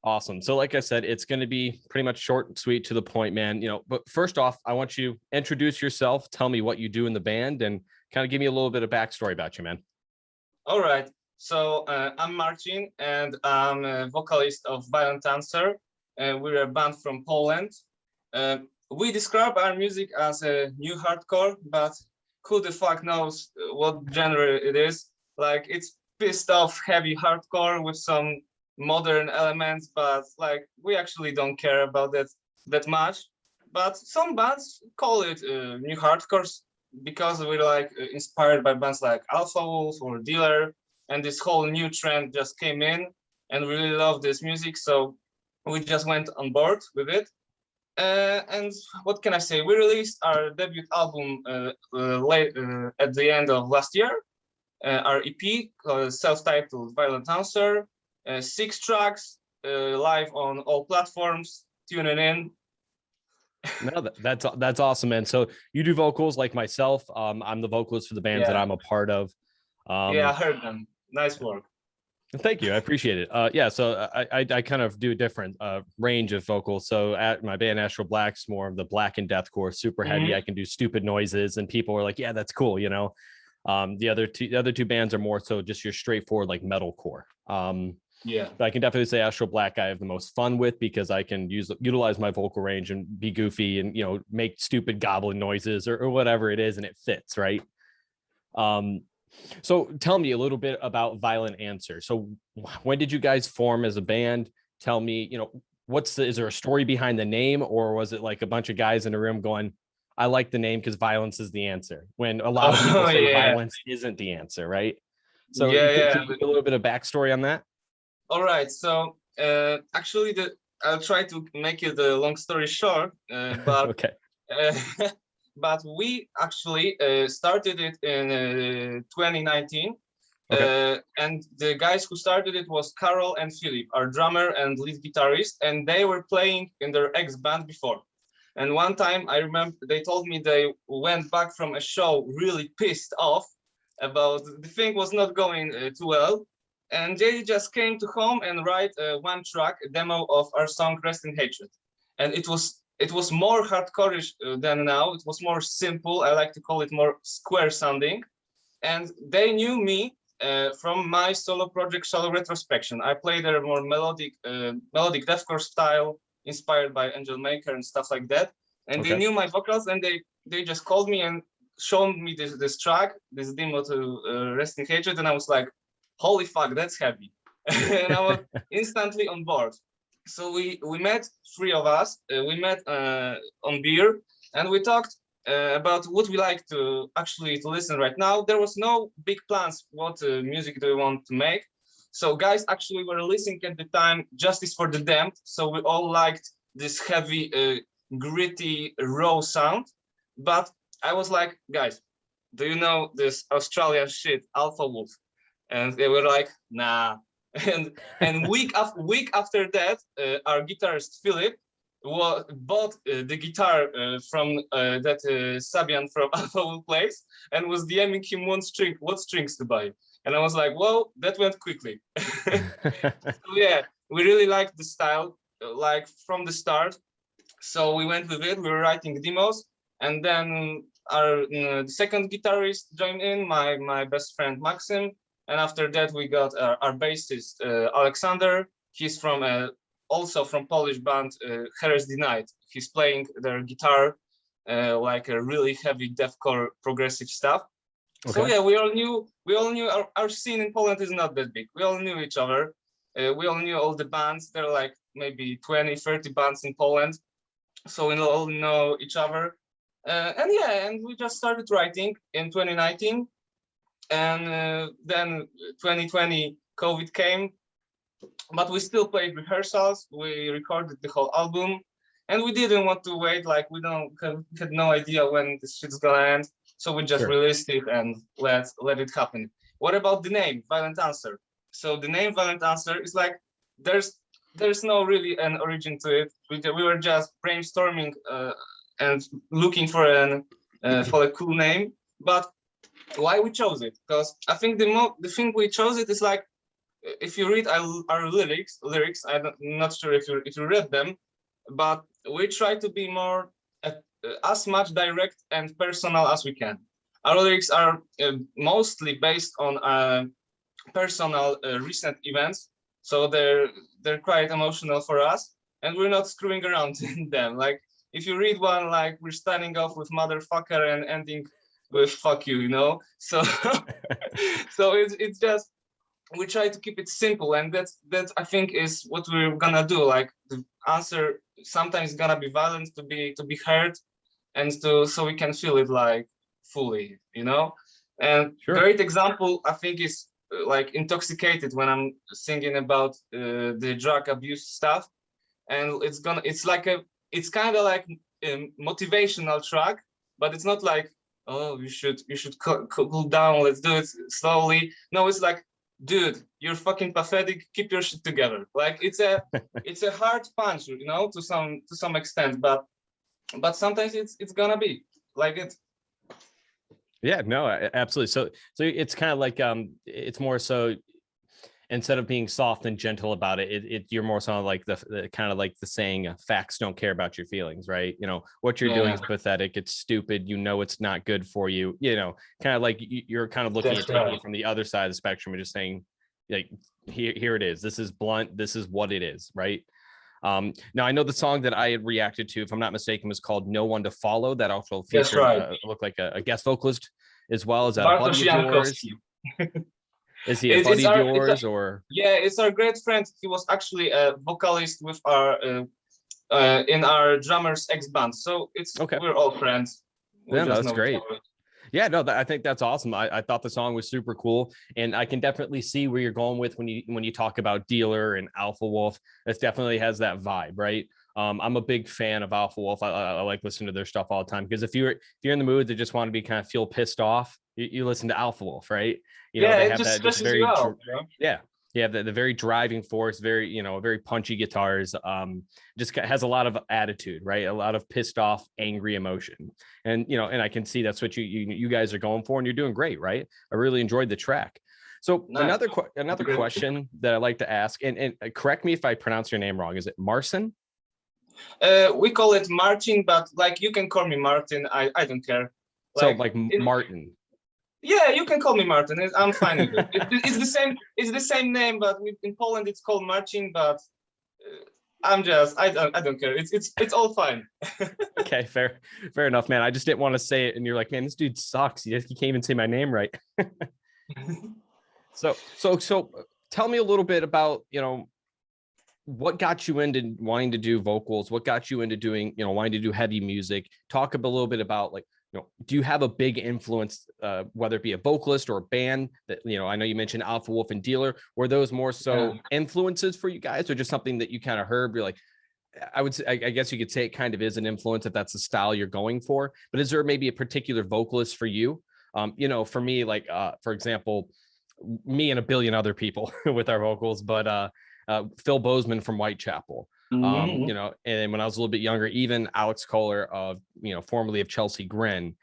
Awesome. So like I said, it's going to be pretty much short and sweet to the point, man. But first off, I want you to introduce yourself, tell me what you do in the band, and kind of give me a little bit of backstory about you, man. All right. So I'm Marcin, and I'm a vocalist of Violent Answer. We're a band from Poland. We describe our music as a new hardcore, but who the fuck knows what genre it is? Like, it's pissed off heavy hardcore with some modern elements, but like we actually don't care about that much. But some bands call it new hardcore because we're like inspired by bands like Alpha Wolf or Dealer, and this whole new trend just came in, and we really love this music, so we just went on board with it. And what can I say? We released our debut album late at the end of last year. Our EP, self-titled Violent Answer, 6 tracks, live on all platforms. Tune it in. No, that's awesome, man. So you do vocals like myself. I'm the vocalist for the bands that I'm a part of. Yeah, I heard them. Nice work. Thank you. I appreciate it. Yeah, so I kind of do a different range of vocals. So at my band Astral Black's more of the black and deathcore, super heavy. I can do stupid noises, and people are like, "Yeah, that's cool," The other two bands are more so just your straightforward like metalcore. Yeah, but I can definitely say Astral Black I have the most fun with because I can utilize my vocal range and be goofy and make stupid goblin noises or whatever it is, and it fits, right? So tell me a little bit about Violent Answer. So when did you guys form as a band? Tell me, is there a story behind the name, or was it like a bunch of guys in a room going, I like the name because violence is the answer, when a lot of people say violence isn't the answer, right? So can you give a little bit of backstory on that? All right. So actually, I'll try to make it a long story short, but okay. But we actually started it in 2019. Okay. And the guys who started it was Carol and Philip, our drummer and lead guitarist, and they were playing in their ex-band before. And one time I remember they told me they went back from a show really pissed off about the thing was not going too well. And they just came to home and write one track, a demo of our song Rest in Hatred. And it was more hardcore-ish than now. It was more simple. I like to call it more square sounding. And they knew me from my solo project, Shallow Retrospection. I played a more melodic deathcore style, inspired by Angel Maker and stuff like that. And they knew my vocals, and they just called me and showed me this track, this demo to Rest in Hatred, and I was like, holy fuck, that's heavy. And I was instantly on board. So we met, 3 of us, we met on beer, and we talked about what we like to listen right now. There was no big plans, what music do we want to make. So guys actually were listening at the time Justice for the Damned, so we all liked this heavy, gritty, raw sound. But I was like, guys, do you know this Australian shit, Alpha Wolf? And they were like, nah. And week after that, our guitarist Philip bought the guitar from that Sabian from Alpha Wolf plays, and was DMing him what strings to buy. And I was like, whoa, that went quickly. So yeah, we really liked the style, like from the start. So we went with it. We were writing demos, and then our the second guitarist joined in, my best friend Marcin. And after that, we got our bassist, Alexander. He's also from Polish band, Heres Denied. He's playing their guitar, like a really heavy deathcore progressive stuff. Okay. So yeah, we all knew our scene in Poland is not that big. We all knew each other. We all knew all the bands. There are like maybe 20, 30 bands in Poland. So we all know each other. And we just started writing in 2019. And then 2020 COVID came, but we still played rehearsals. We recorded the whole album, and we didn't want to wait. Like we had no idea when this shit's gonna end, so we just released it and let it happen. What about the name Violent Answer? So the name Violent Answer is like there's no really an origin to it. We were just brainstorming and looking for a cool name, but why we chose it? Because I think the thing we chose it is like if you read our lyrics, I'm not sure if you read them, but we try to be more as much direct and personal as we can. Our lyrics are mostly based on personal recent events, so they're quite emotional for us, and we're not screwing around in them. Like if you read one, like we're starting off with motherfucker and ending with fuck you, you know. So so it's just we try to keep it simple, and that I think is what we're gonna do. Like the answer sometimes gonna be violent to be heard, and so we can feel it like fully, you know. And Sure. great example I think is like Intoxicated, when I'm singing about the drug abuse stuff, and it's kind of like a motivational track, but it's not like, oh, you should cool down, let's do it slowly. No, it's like, dude, you're fucking pathetic, keep your shit together. Like it's a hard punch, you know, to some extent, but sometimes it's gonna be like it. Yeah, no, absolutely. So it's kind of like it's more so, instead of being soft and gentle about it, you're more so like the kind of like the saying, facts don't care about your feelings, right? You know, what you're doing is pathetic, it's stupid, you know, it's not good for you, you know, kind of like you're kind of looking at taking it from the other side of the spectrum and just saying, like, here it is, this is blunt, this is what it is, right? Now I know the song that I had reacted to, if I'm not mistaken, was called No One to Follow, that also featured looked like a guest vocalist as well. As that a buddy of yours? Is he a buddy of yours, or? Yeah, it's our great friend. He was actually a vocalist with our in our drummer's ex band. So it's okay. We're all friends. Yeah, that's great. Yeah, no, I think that's awesome. I thought the song was super cool, and I can definitely see where you're going with when you talk about Dealer and Alpha Wolf. It definitely has that vibe, right? I'm a big fan of Alpha Wolf. I like listening to their stuff all the time, because if you're in the mood to just want to be kind of feel pissed off, you listen to Alpha Wolf, right? You know, they have that just very the very driving force, very, you know, very punchy guitars, just has a lot of attitude, right? A lot of pissed off, angry emotion. And, you know, and I can see that's what you guys are going for, and you're doing great, right? I really enjoyed the track. So nice. another question that I like to ask, and correct me if I pronounce your name wrong. Is it Marcin? We call it Marcin, but like you can call me Martin. I don't care. Like Martin. Yeah, you can call me Martin. I'm fine with it. It's the same. It's the same name, but in Poland it's called Marcin. But I don't care. It's all fine. Okay, fair enough, man. I just didn't want to say it, and you're like, man, this dude sucks. He can't even say my name right. So tell me a little bit about, you know, what got you into wanting to do vocals? What got you into doing, you know, wanting to do heavy music? Talk a little bit about, like, you know, do you have a big influence, whether it be a vocalist or a band that, you know, I know you mentioned Alpha Wolf and Dealer. Were those more so influences for you guys, or just something that you kind of heard? You're like, I would say, I guess you could say it kind of is an influence if that's the style you're going for. But is there maybe a particular vocalist for you? You know, for me, like, for example, me and a billion other people with our vocals, but Phil Bozeman from Whitechapel. You know, and when I was a little bit younger, even Alex Kohler of, you know, formerly of Chelsea Grin,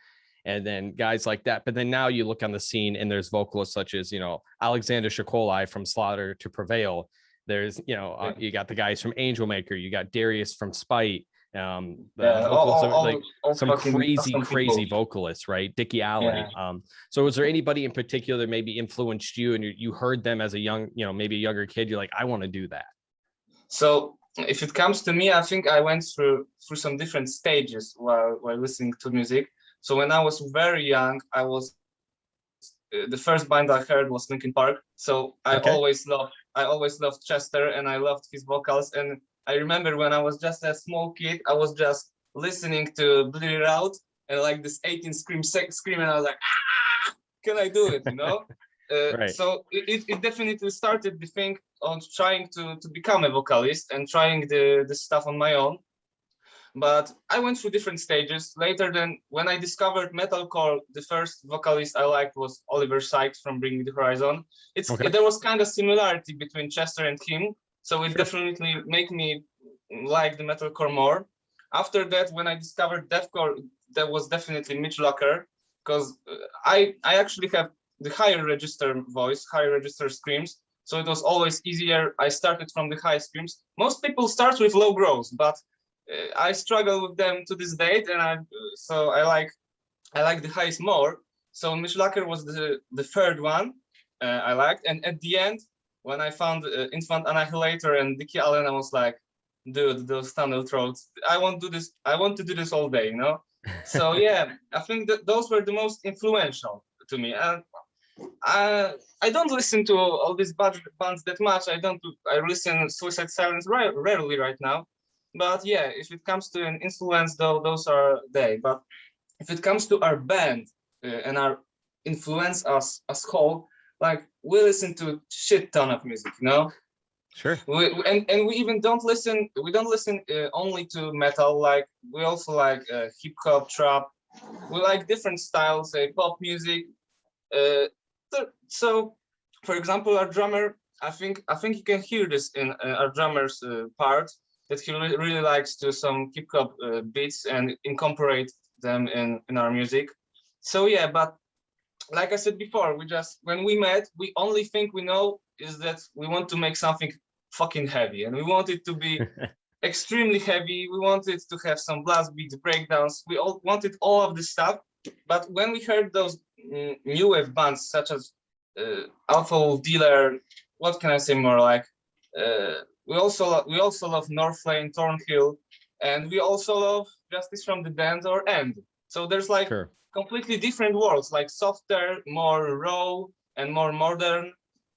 and then guys like that. But then now you look on the scene and there's vocalists such as, you know, Alexander Shakolai from Slaughter to Prevail. There's, you know, you got the guys from Angel Maker, you got Darius from Spite, some crazy vocalists, right? Dickie Allen. So was there anybody in particular that maybe influenced you, and you heard them as a young, you know, maybe a younger kid, you're like, I want to do that? So if it comes to me, I think I went through some different stages while listening to music. So when I was very young, the first band I heard was Linkin Park. So I always loved Chester, and I loved his vocals. And I remember when I was just a small kid, I was just listening to Bleed It Out and like this 18 scream, and I was like, can I do it, you know? Right. So it definitely started the thing on trying to become a vocalist and trying the stuff on my own. But I went through different stages. Later, then when I discovered metalcore, the first vocalist I liked was Oliver Sykes from Bring Me the Horizon. There was kind of similarity between Chester and him, so it definitely made me like the metalcore more. After that, when I discovered deathcore, that was definitely Mitch Locker, because I actually have the higher register voice, higher register screams. so it was always easier. I started from the high screams. Most people start with low growls, but I struggle with them to this date, and I like the highs more. So Myślaker was the third one I liked, and at the end, when I found Infant Annihilator and Dickie Allen, I was like, dude, those tunnel throats. I want to do this all day, you know. So yeah, I think that those were the most influential to me. And I don't listen to all these bands that much. I listen Suicide Silence rarely right now. But yeah, if it comes to an influence, though, those are they. But if it comes to our band and our influence as whole, like we listen to shit ton of music, you know. Sure. And we even don't listen. We don't listen only to metal. Like we also like hip hop, trap. We like different styles, pop music. Uh, so, for example, our drummer. I think you can hear this in our drummer's part that he really likes to some hip hop beats and incorporate them in our music. So yeah, but like I said before, when we met, we only thing we know is that we want to make something fucking heavy, and we want it to be extremely heavy. We wanted to have some blast beats, breakdowns. We all wanted all of this stuff. But when we heard those new wave bands such as Alpha Wolf Dealer, what can I say more? Like we also love Northlane, Thornhill, and we also love Justice from the Damned or End. So there's like completely different worlds, like softer, more raw, and more modern.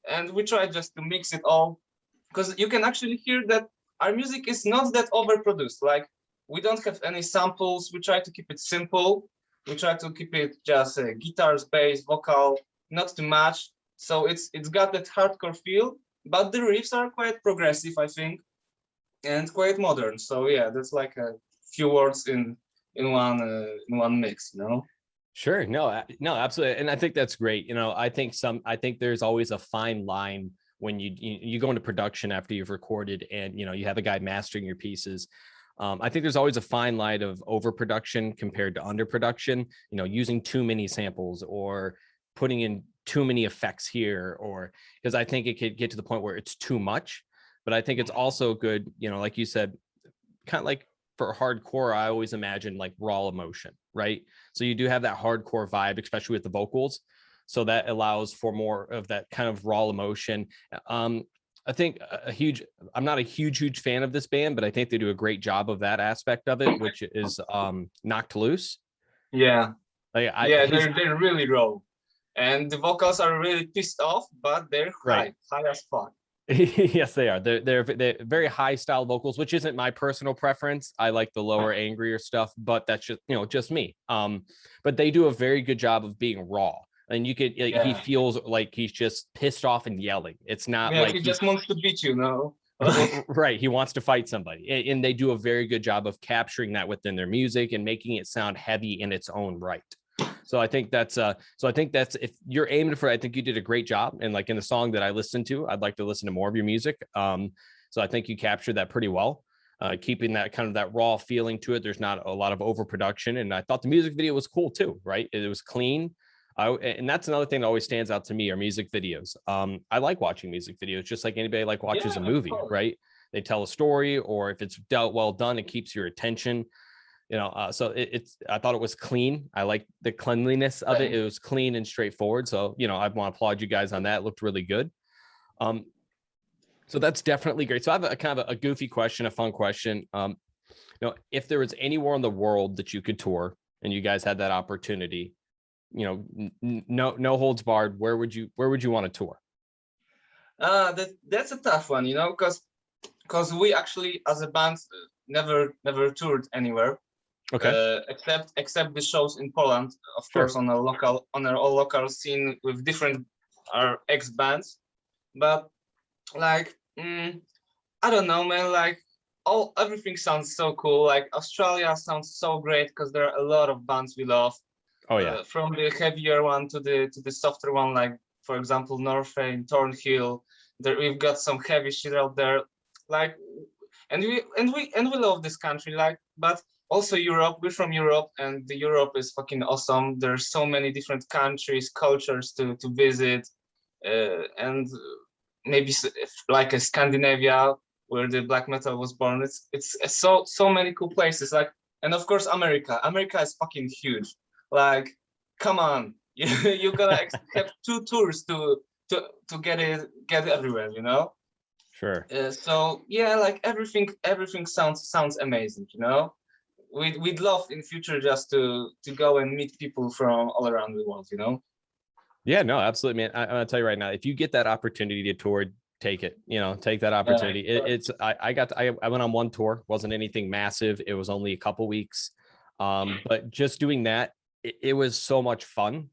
And we try just to mix it all, because you can actually hear that our music is not that overproduced. Like we don't have any samples. We try to keep it simple. We try to keep it just guitars, bass, vocal, not too much. So it's got that hardcore feel, but the riffs are quite progressive, I think, and quite modern. So yeah, that's like a few words in one mix, you know. Sure. No, absolutely. And I think that's great. You know, I think there's always a fine line when you go into production after you've recorded and, you know, you have a guy mastering your pieces. I think there's always a fine line of overproduction compared to underproduction, you know, using too many samples or putting in too many effects here, or because I think it could get to the point where it's too much. But I think it's also good, you know, like you said, kind of like for hardcore, I always imagine like raw emotion, right? So you do have that hardcore vibe, especially with the vocals. So that allows for more of that kind of raw emotion. I think I'm not a huge fan of this band, but I think they do a great job of that aspect of it, which is Knocked Loose. Yeah. They're really raw. And the vocals are really pissed off, but they're high as fuck. Yes, they are. They're very high style vocals, which isn't my personal preference. I like the lower, angrier stuff, but that's just, you know, just me. But they do a very good job of being raw. And you could, he feels like he's just pissed off and yelling. It's not like he just wants to beat you, no? Right. He wants to fight somebody. And they do a very good job of capturing that within their music and making it sound heavy in its own right. So I think that's if you're aiming for, I think you did a great job. And like in the song that I listened to, I'd like to listen to more of your music. So I think you captured that pretty well, keeping that kind of that raw feeling to it. There's not a lot of overproduction. And I thought the music video was cool too, right? It was clean. And that's another thing that always stands out to me are music videos. I like watching music videos, just like anybody watches a movie, right? They tell a story, or if it's well done, it keeps your attention. You know, so I thought it was clean. I like the cleanliness of it. It was clean and straightforward. So, you know, I want to applaud you guys on that. It looked really good. So that's definitely great. So I have a kind of a goofy question, a fun question. You know, if there was anywhere in the world that you could tour and you guys had that opportunity, you know, no holds barred, where would you want to tour? That's a tough one, you know, because we actually as a band never toured anywhere. Okay. Except the shows in Poland, of course, on our local scene with different our ex bands. But like I don't know, man, like everything sounds so cool. Like Australia sounds so great because there are a lot of bands we love. Oh yeah. From the heavier one to the softer one, like for example Northlane, Thornhill. There we've got some heavy shit out there. Like and we love this country, like, but also Europe. We're from Europe, and the Europe is fucking awesome. There's so many different countries, cultures to visit, and maybe like a Scandinavia where the black metal was born. It's so many cool places. Like, and of course America. America is fucking huge. Like, come on, you gotta have 2 tours to get everywhere, you know. Sure. So yeah, like everything sounds amazing, you know. We'd love in future just to go and meet people from all around the world, you know. Yeah, no, absolutely, man. I'm gonna tell you right now, if you get that opportunity to tour, take it. You know, take that opportunity. I went on one tour, wasn't anything massive. It was only a couple weeks, but just doing that, it was so much fun.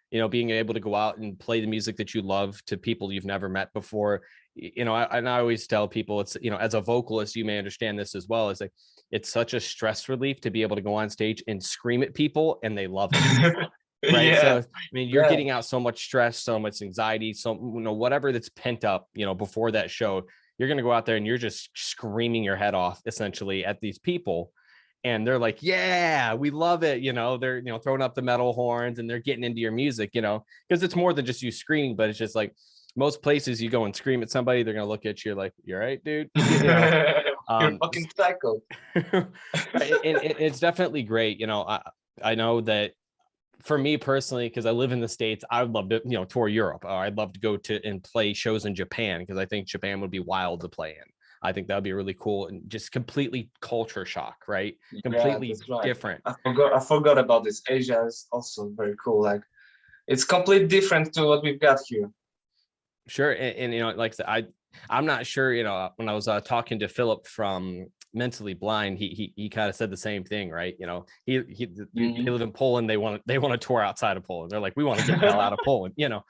You know, being able to go out and play the music that you love to people you've never met before. You know, and I always tell people, it's, you know, as a vocalist, you may understand this as well. It's like, it's such a stress relief to be able to go on stage and scream at people and they love it. Right. Yeah. So, I mean, you're getting out so much stress, so much anxiety, so, you know, whatever that's pent up, you know, before that show, you're going to go out there and you're just screaming your head off essentially at these people. And they're like, yeah, we love it. You know, they're, you know, throwing up the metal horns and they're getting into your music, you know, because it's more than just you screaming, but it's just like most places you go and scream at somebody, they're going to look at you like, you're right, dude. You know, you're fucking psycho. And it's definitely great. You know, I know that for me personally, because I live in the States, I would love to, you know, tour Europe, or I'd love to go to and play shows in Japan, because I think Japan would be wild to play in. I think that would be really cool and just completely culture shock, right? Completely different. I forgot about this. Asia is also very cool. Like, it's completely different to what we've got here. Sure. And you know, like I said, I'm not sure, you know, when I was talking to Philip from Mentally Blind, he kind of said the same thing, right? You know, you live in Poland, they want to tour outside of Poland. They're like, we want to get the hell out of Poland, you know.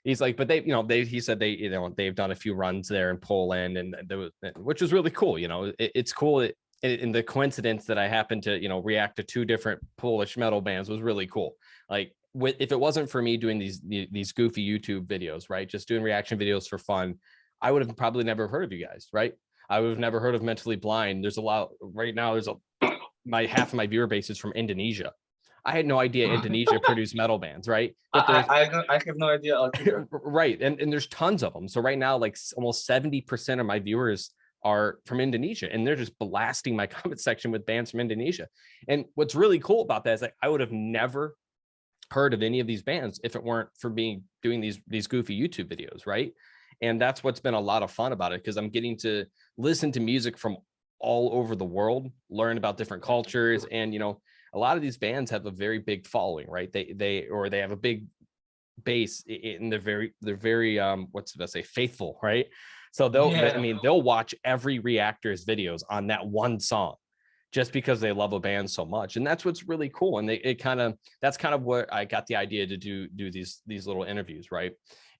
He's like, but he said they've done a few runs there in Poland, and which was really cool. You know, it's cool. And the coincidence that I happened to, you know, react to 2 different Polish metal bands was really cool. Like, if it wasn't for me doing these goofy YouTube videos, right, just doing reaction videos for fun, I would have probably never heard of you guys, right? I would have never heard of Mentally Blind. There's a lot right now. Half of my viewer base is from Indonesia. I had no idea Indonesia produced metal bands, right? But I have no idea either. Right, and there's tons of them. So right now, like almost 70% of my viewers are from Indonesia, and they're just blasting my comment section with bands from Indonesia. And what's really cool about that is, like, I would have never heard of any of these bands if it weren't for me doing these goofy YouTube videos, right? And that's what's been a lot of fun about it, because I'm getting to listen to music from all over the world, learn about different cultures. And, you know, a lot of these bands have a very big following, right? They have a big base, and they're very what's the best say, faithful, right? So they'll watch every Reactors videos on that one song, just because they love a band so much. And that's what's really cool. And that's kind of what I got the idea to do these little interviews, right?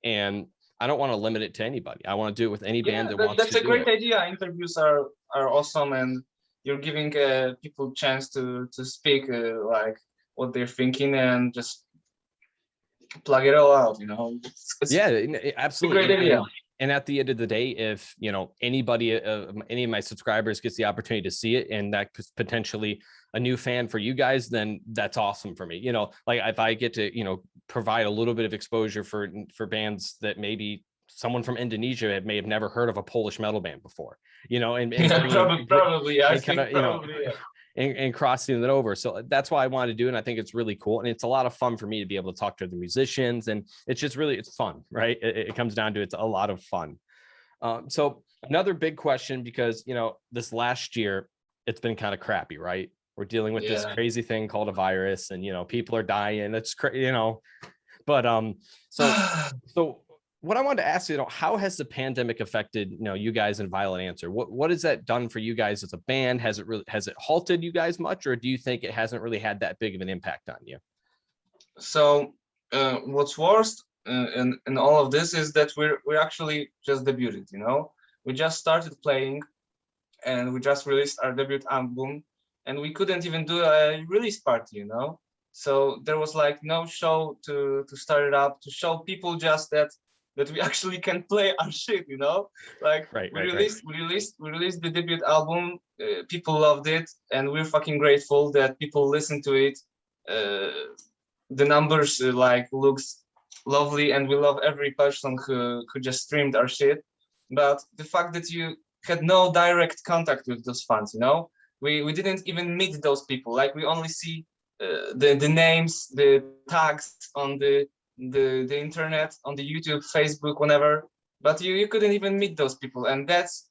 And I don't want to limit it to anybody. I want to do it with any band that wants to do it. That's a great idea. Interviews are awesome, and you're giving people chance to speak like what they're thinking, and just plug it all out, you know. Yeah, absolutely. It's a great idea. And at the end of the day, if, you know, anybody, any of my subscribers gets the opportunity to see it, and that could potentially a new fan for you guys, then that's awesome for me. You know, like if I get to, you know, provide a little bit of exposure for bands that maybe someone from Indonesia may have never heard of a Polish metal band before, you know, and probably, I think kinda, probably, you know, and crossing it over. So that's why I wanted to do it. And I think it's really cool. And it's a lot of fun for me to be able to talk to the musicians, and it's just really, it's fun, right? It comes down to, it's a lot of fun. So another big question, because, you know, this last year, it's been kind of crappy, right? We're dealing with this crazy thing called a virus, and, you know, people are dying. It's crazy, you know, but, so what I wanted to ask you, how has the pandemic affected, you know, you guys in Violent Answer? What has that done for you guys as a band? Has it halted you guys much, or do you think it hasn't really had that big of an impact on you? So what's worst in all of this is that we're actually just debuted, you know. We just started playing, and we just released our debut album, and we couldn't even do a release party, you know. So there was like no show to start it up, to show people just that we actually can play our shit, you know. Like, we released the debut album, people loved it, and we're fucking grateful that people listen to it. The numbers like looks lovely, and we love every person who just streamed our shit. But the fact that you had no direct contact with those fans, you know, we didn't even meet those people. Like, we only see the names, the tags on the internet, on the YouTube, Facebook, whenever. But you couldn't even meet those people, and that's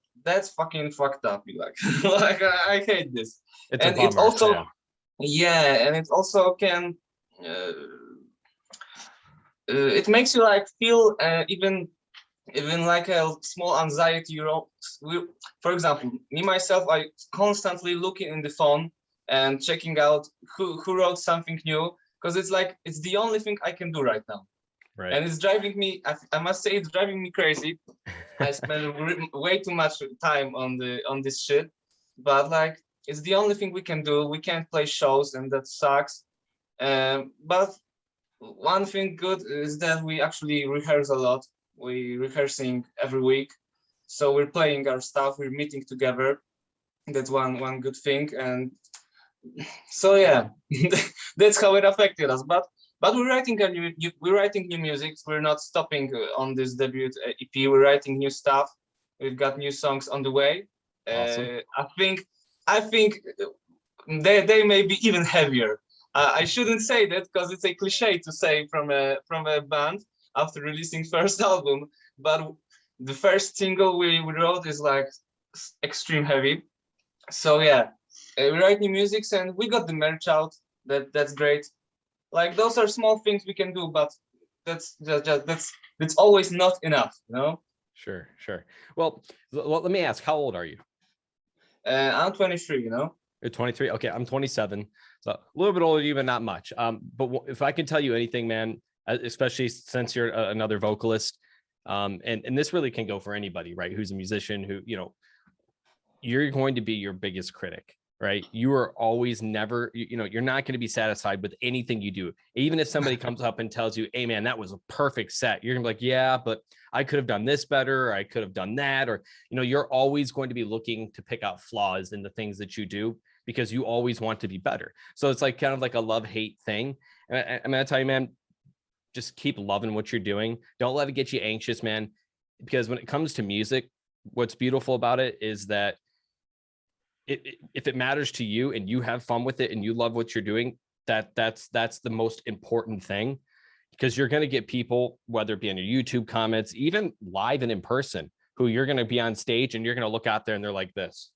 fucking fucked up. Like, like I hate this. It's And a it bummer. also, yeah, and it also can. It makes you like feel even like a small anxiety. You know, for example, me myself, I constantly looking in the phone and checking out who wrote something new, because it's like it's the only thing I can do right now. Right. And it's driving me, I must say, it's driving me crazy. I spend way too much time on this shit, but like, it's the only thing we can do. We can't play shows, and that sucks. But one thing good is that we actually rehearse a lot. We rehearsing every week, so we're playing our stuff. We're meeting together. That's one good thing. And so yeah, that's how it affected us. But we're writing new music. We're not stopping on this debut EP. We're writing new stuff. We've got new songs on the way. Awesome. I think they may be even heavier. I shouldn't say that because it's a cliche to say from a band after releasing first album. But the first single we wrote is like extreme heavy. So yeah, we write new music, and we got the merch out. That's great. Like, those are small things we can do, but that's that's always not enough, you know. Sure. Well, let me ask, how old are you? I'm 23, you know. You're 23. Okay, I'm 27, so a little bit older, but not much. But if I can tell you anything, man, especially since you're another vocalist, and this really can go for anybody, right? Who's a musician, who, you know, you're going to be your biggest critic, right? You are always never, you know, you're not going to be satisfied with anything you do. Even if somebody comes up and tells you, hey man, that was a perfect set, you're gonna be like, yeah, but I could have done this better, or I could have done that. Or, you know, you're always going to be looking to pick out flaws in the things that you do, because you always want to be better. So it's like kind of like a love-hate thing. And I'm gonna tell you, man, just keep loving what you're doing. Don't let it get you anxious, man. Because when it comes to music, what's beautiful about it is that if it matters to you and you have fun with it and you love what you're doing, that's the most important thing. Because you're going to get people, whether it be on your YouTube comments, even live and in person, who you're going to be on stage and you're going to look out there and they're like this.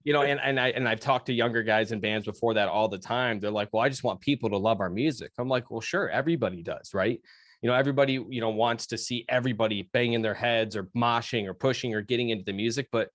You know, and I've talked to younger guys in bands before that all the time. They're like, well, I just want people to love our music. I'm like, well, sure, everybody does, right? You know, everybody, you know, wants to see everybody banging their heads or moshing or pushing or getting into the music. But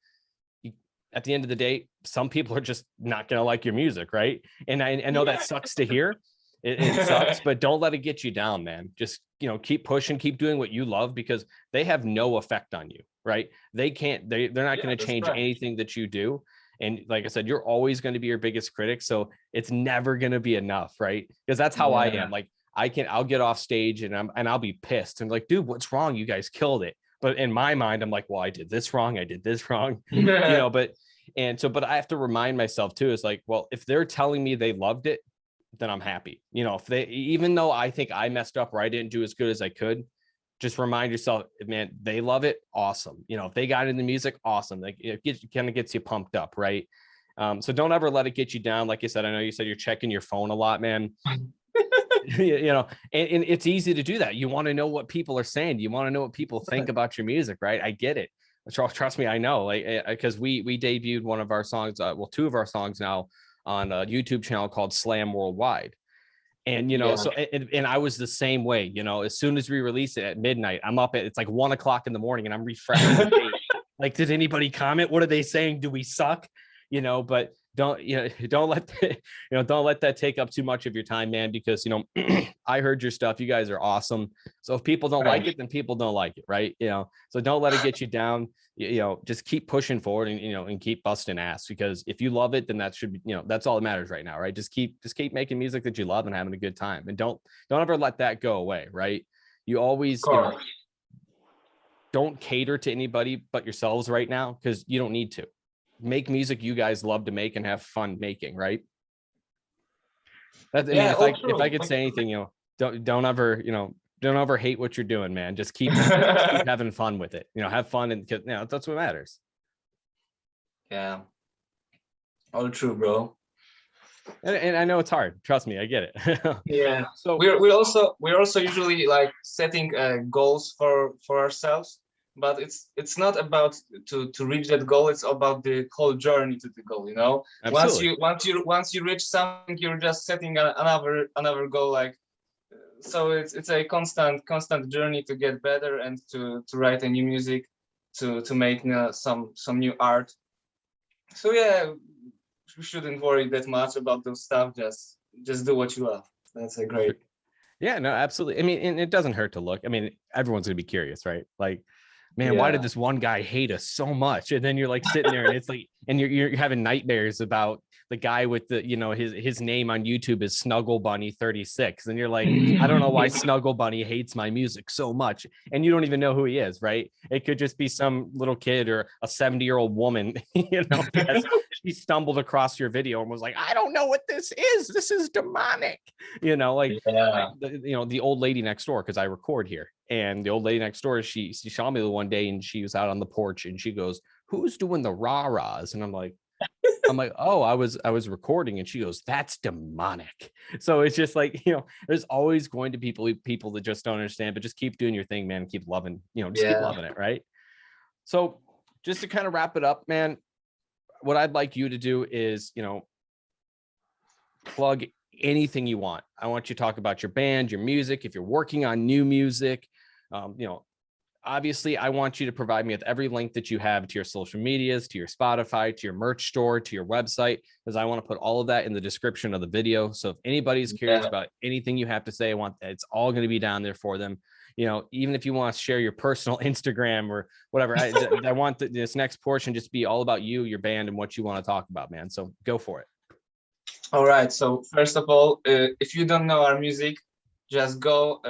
at the end of the day, some people are just not going to like your music, right? And I know that sucks to hear. It sucks, but don't let it get you down, man. Just, you know, keep pushing, keep doing what you love, because they have no effect on you, right? They're not going to change anything that you do. And like I said, you're always going to be your biggest critic. So it's never going to be enough, right? Because that's how I am. Like, I'll get off stage and I'll be pissed and like, dude, what's wrong? You guys killed it. But in my mind, I'm like, well, I did this wrong. You know, but I have to remind myself too, is like, well, if they're telling me they loved it, then I'm happy. You know, even though I think I messed up or I didn't do as good as I could, just remind yourself, man, they love it. Awesome. You know, if they got into music, awesome. Like, it kind of gets you pumped up. Right. So don't ever let it get you down. Like you said, I know you said you're checking your phone a lot, man. You know, and it's easy to do that. You want to know what people are saying. You want to know what people think about your music, right? I get it. Trust me, I know. Like, because we debuted one of our songs, two of our songs now on a YouTube channel called Slam Worldwide. And, you know, so, and I was the same way, you know, as soon as we release it at midnight, I'm up it's like 1 o'clock in the morning and I'm refreshing the page. Like, did anybody comment? What are they saying? Do we suck? You know, but don't let that take up too much of your time, man, because, you know, I heard your stuff. You guys are awesome. So if people don't like it, then people don't like it. Right. You know, so don't let it get you down. You know, just keep pushing forward and, you know, and keep busting ass, because if you love it, then that should be, you know, that's all that matters right now. Right. Just keep making music that you love and having a good time, and don't ever let that go away. Right. You always, you know, don't cater to anybody but yourselves right now, because you don't need to. Make music you guys love to make and have fun making, right? That's, I mean, if I could say anything, you know, don't ever, don't ever hate what you're doing, man. Just keep having fun with it. Have fun, and that's what matters. Yeah, all true, bro. And I know it's hard. Trust me, I get it. Yeah. So We're also usually like setting goals for ourselves, but it's not about to reach that goal. It's about the whole journey to the goal. absolutely. Once you reach something, you're just setting another goal. Like, so it's a constant journey to get better and to write a new music, to make some new art. So yeah, we shouldn't worry that much about those stuff. Just do what you love. That's a great. Yeah, no, absolutely. I mean, and it doesn't hurt to look. I mean, everyone's gonna be curious, right? Like, man, why did this one guy hate us so much? And then you're like sitting there, and it's like, and you're having nightmares about the guy with the, his name on YouTube is Snuggle Bunny 36, and you're like, I don't know why Snuggle Bunny hates my music so much, and you don't even know who he is, right? It could just be some little kid or a 70-year-old woman, she stumbled across your video and was like, I don't know what this is. This is demonic, the old lady next door, because I record here. And the old lady next door, she saw me the one day, and she was out on the porch, and she goes, who's doing the rah-rahs? And I'm like, oh, I was recording. And she goes, that's demonic. So it's just like, there's always going to be people that just don't understand, but just keep doing your thing, man. Keep loving, keep loving it. Right. So just to kind of wrap it up, man, what I'd like you to do is, plug anything you want. I want you to talk about your band, your music, if you're working on new music. Obviously, I want you to provide me with every link that you have to your social medias, to your Spotify, to your merch store, to your website, because I want to put all of that in the description of the video. So if anybody's curious about anything you have to say, it's all going to be down there for them. Even if you want to share your personal Instagram or whatever, I want this next portion just be all about you, your band, and what you want to talk about, man. So go for it. All right. So first of all, if you don't know our music, just go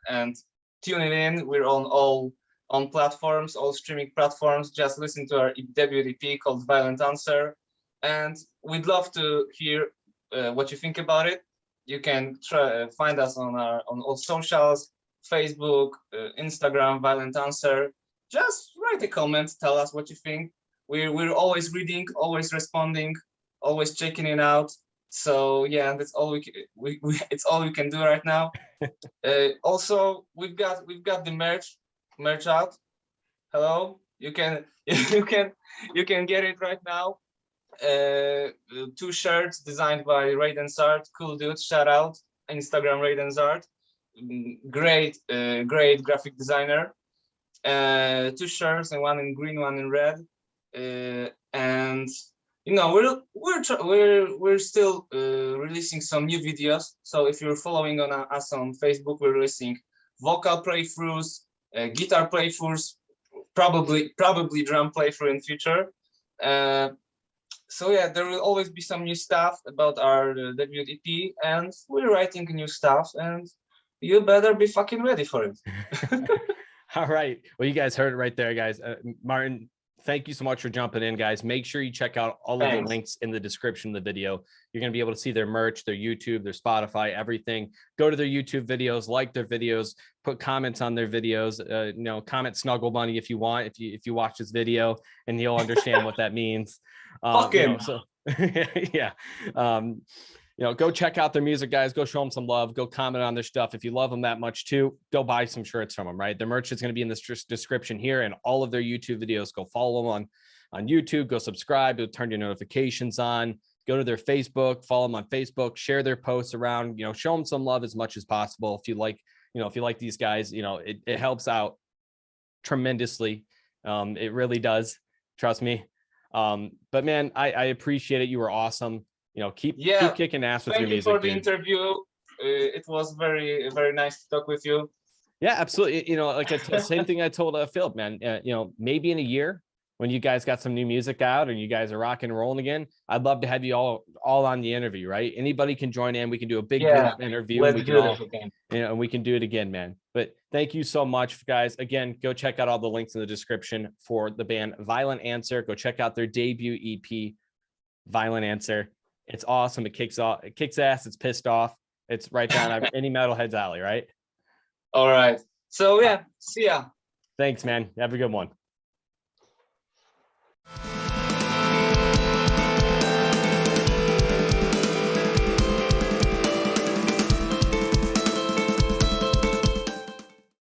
and tune it in. We're on platforms, all streaming platforms. Just listen to our debut EP called Violent Answer, and we'd love to hear what you think about it. You can find us on all socials, Facebook, Instagram, Violent Answer. Just write a comment, tell us what you think. We're always reading, always responding, always checking it out. So yeah, that's all it's all we can do right now. Also, we've got the merch out. Hello, you can get it right now. 2 shirts designed by Raiden's Art. Cool dude, shout out Instagram Raiden's Art. Great graphic designer. 2 shirts, and one in green, one in red. And we're still releasing some new videos. So if you're following us on Facebook, we're releasing vocal playthroughs, guitar playthroughs, probably drum playthrough in future. So yeah, there will always be some new stuff about our debut EP, and we're writing new stuff, and you better be fucking ready for it. All right. Well, you guys heard it right there, guys. Martin, thank you so much for jumping in, guys. Make sure you check out all of the links in the description of the video. You're going to be able to see their merch, their YouTube, their Spotify, everything. Go to their YouTube videos, like their videos, put comments on their videos. Comment Snuggle Bunny if you want, if you watch this video, and you'll understand what that means. Yeah. Go check out their music, guys. Go show them some love. Go comment on their stuff. If you love them that much too, go buy some shirts from them, right? Their merch is going to be in the description here, and all of their YouTube videos. Go follow them on YouTube. Go subscribe. Go turn your notifications on. Go to their Facebook. Follow them on Facebook. Share their posts around. Show them some love as much as possible. If you like these guys, it helps out tremendously. It really does. Trust me. But man, I appreciate it. You were awesome. Keep kicking ass with your music. Thank you for the interview. It was very, very nice to talk with you. Yeah, absolutely. Same thing I told Phil, man. Maybe in a year when you guys got some new music out and you guys are rocking and rolling again, I'd love to have you all on the interview, right? Anybody can join in. We can do a big group interview. And we can do it again, man. But thank you so much, guys. Again, go check out all the links in the description for the band Violent Answer. Go check out their debut EP, Violent Answer. It's awesome. It kicks ass. It's pissed off. It's right down any metalhead's alley, right? All right. So yeah, see ya. Thanks, man. Have a good one.